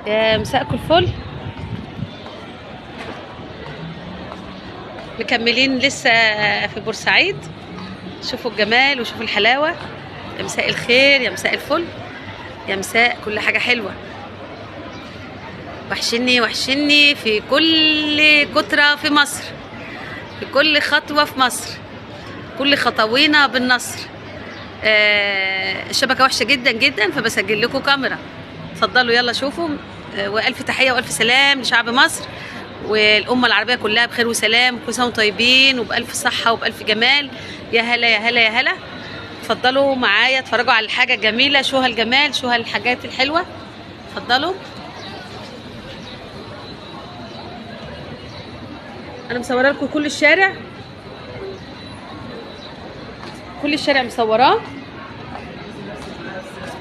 يا مساءكم الفل. مكملين لسه في بورسعيد. شوفوا الجمال وشوفوا الحلاوة. يا مساء الخير، يا مساء الفل، يا مساء كل حاجة حلوة. وحشني وحشني في كل كترة في مصر، في كل خطوة في مصر، كل خطوينا بالنصر. الشبكة وحشة جدا جدا، فبسجل لكم كاميرا. اتفضلوا يلا شوفوا. والف تحية والف سلام لشعب مصر والأمة العربية كلها بخير وسلام. كل سنة وانتم طيبين وبألف صحة وبألف جمال. يا هلا يا هلا يا هلا. اتفضلوا معايا اتفرجوا على الحاجة الجميلة. شو هالجمال، شو هالحاجات الحلوة. اتفضلوا. أنا مصورة لكم كل الشارع، كل الشارع مصوراه.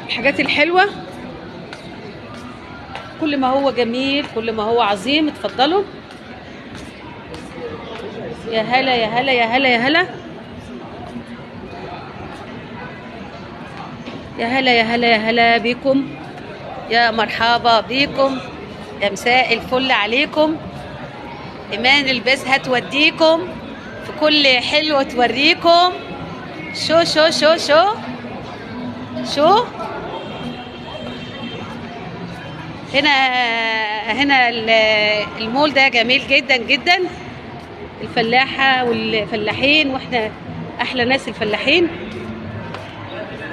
الحاجات الحلوة، كل ما هو جميل، كل ما هو عظيم. اتفضلوا. يا هلا يا هلا يا هلا يا هلا يا هلا يا هلا يا هلا بيكم. يا مرحبا بيكم. يا مساء الفل عليكم. إيمان البس هتوديكم في كل حلوة توريكم. شو شو شو شو شو هنا المول ده جميل جدا جدا. الفلاحة والفلاحين، واحنا احلى ناس الفلاحين.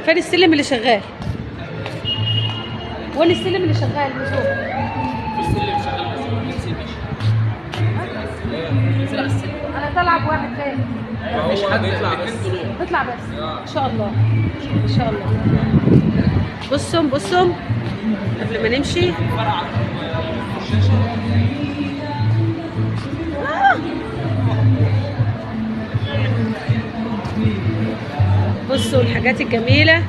فين السلم اللي شغال؟ وين السلم اللي شغال؟ نشوف. السلم شغال بس ننزل على السلم. انا طالعه بواحد تاني. مفيش حد يطلع بس. اطلع بس ان شاء الله، ان شاء الله. بصوا قبل ما نمشي. بصوا الحاجات الجميلة،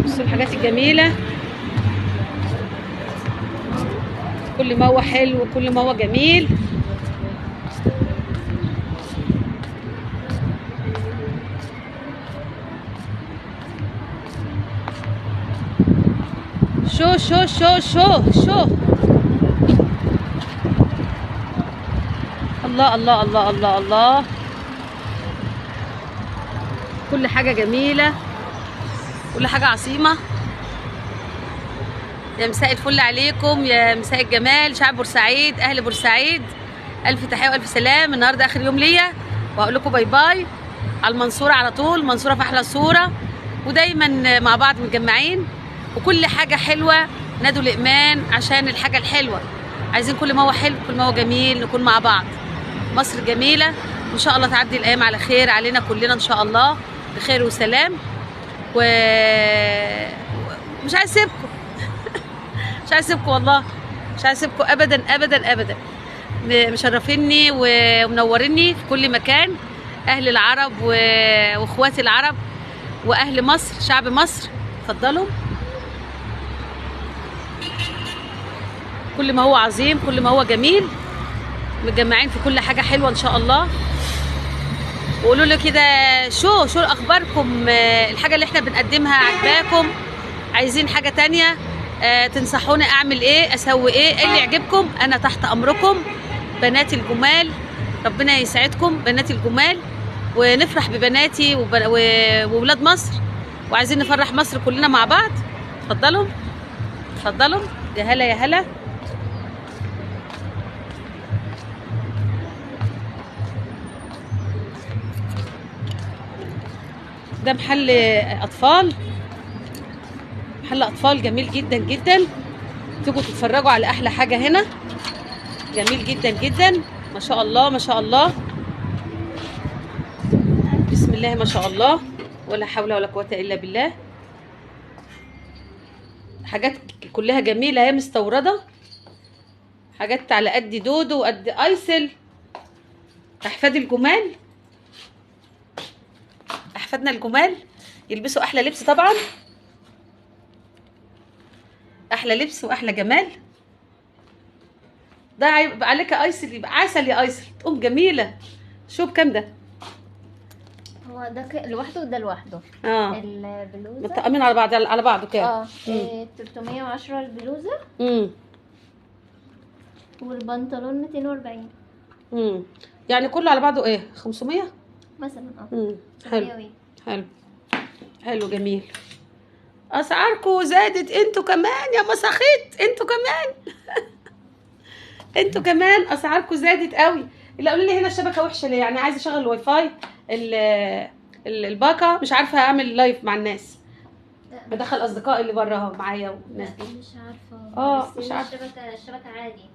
بصوا الحاجات الجميلة. كل ما هو حلو وكل ما هو جميل. شو شو شو شو شو. الله الله الله الله الله. كل حاجة جميلة، كل حاجة عظيمة. يا مساء الفل عليكم، يا مساء الجمال شعب بورسعيد، أهل بورسعيد. ألف تحية وألف سلام. النهاردة آخر يوم ليا وهقول لكم باي باي. على المنصورة على طول، المنصورة في أحلى صورة، ودايما مع بعض متجمعين. وكل حاجة حلوة نادوا لإيمان عشان الحاجة الحلوة. عايزين كل ما هو حلو، كل ما هو جميل، نكون مع بعض. مصر جميلة وإن شاء الله تعدي الأيام على خير علينا كلنا إن شاء الله، بخير وسلام. مش عايز اسيبكم مش عايز اسيبكم والله، مش عايز اسيبكم ابدا ابدا ابدا. مشرفيني ومنوريني في كل مكان. اهل العرب واخواتي العرب واهل مصر، شعب مصر. اتفضلوا. كل ما هو عظيم، كل ما هو جميل، متجمعين في كل حاجه حلوه ان شاء الله. وقولوا لي كده شو اخباركم، الحاجه اللي احنا بنقدمها عجباكم؟ عايزين حاجه تانية؟ تنصحوني اعمل ايه، اسوي ايه اللي يعجبكم؟ انا تحت امركم. بناتي الجمال، ربنا يسعدكم بناتي الجمال، ونفرح ببناتي وولاد مصر، وعايزين نفرح مصر كلنا مع بعض. اتفضلوا اتفضلوا. يا هلا يا هلا. ده محل اطفال، محل اطفال جميل جدا جدا. تيجوا تتفرجوا على احلى حاجه هنا. جميل جدا جدا، ما شاء الله ما شاء الله، بسم الله ما شاء الله، ولا حول ولا قوه الا بالله. حاجات كلها جميله، هي مستورده. حاجات على قد دودو وقد ايسل. احفاد الجمال، احفادنا الجمال يلبسوا احلى لبس طبعا، احلى لبس واحلى جمال. ده هيبقى عليك ايسل، يبقى عسل يا ايسل، تقوم جميله. شو بكام ده؟ هو ده لوحده وده لوحده. البلوزه متقامين على بعض، على بعضه كام؟ 310 البلوزه. امم والبنطلون 240 يعني كله على بعضه ايه 500 مثلا. حلو 100. حلو حلو جميل. اسعاركم زادت انتوا كمان يا مساخيت، انتوا كمان انتوا كمان اسعاركم زادت قوي. اللي قالوا لي هنا الشبكه وحشه ليه، يعني عايزه اشغل الواي فاي الباقه، مش عارفه اعمل لايف مع الناس، بدخل اصدقائي اللي براها معايا والناس دي. مش عارفه. مش عارفه. الشبكه عادي،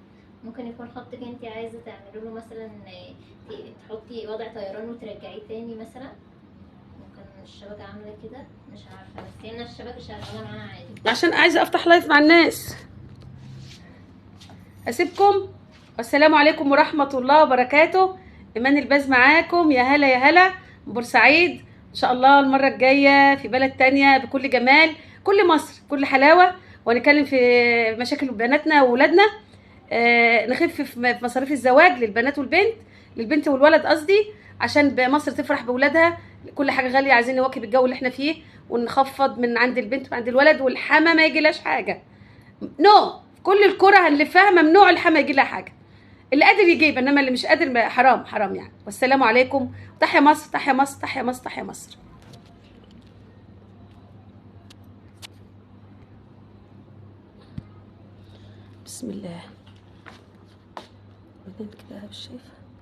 ممكن يكون خطك انت عايزه تعملي له مثلا تحطي وضع طيران وترجعيه تاني مثلا. ممكن الشبكه عامله كده، مش عارفه، بس هنا الشبكه شغاله معاها عادي. عشان عايزه افتح لايف مع الناس. اسيبكم، والسلام عليكم ورحمه الله وبركاته. ايمان الباز معاكم، يا هلا يا هلا من بورسعيد. ان شاء الله المره الجايه في بلد تانية بكل جمال، كل مصر كل حلاوه، ونتكلم في مشاكل بناتنا واولادنا. نخف في مصاريف الزواج للبنات والبنت، للبنت والولد قصدي، عشان مصر تفرح باولادها. كل حاجه غاليه، عايزين نواكب الجو اللي احنا فيه، ونخفض من عند البنت وعند الولد، والحما ما يجيلاش حاجه. كل الكره هنلفها ممنوع الحما يجي لها حاجه. اللي قادر يجيب، انما اللي مش قادر حرام حرام يعني. والسلام عليكم. تحيا مصر، تحيا مصر، تحيا مصر، تحيا مصر. بسم الله. كده مش شايفه.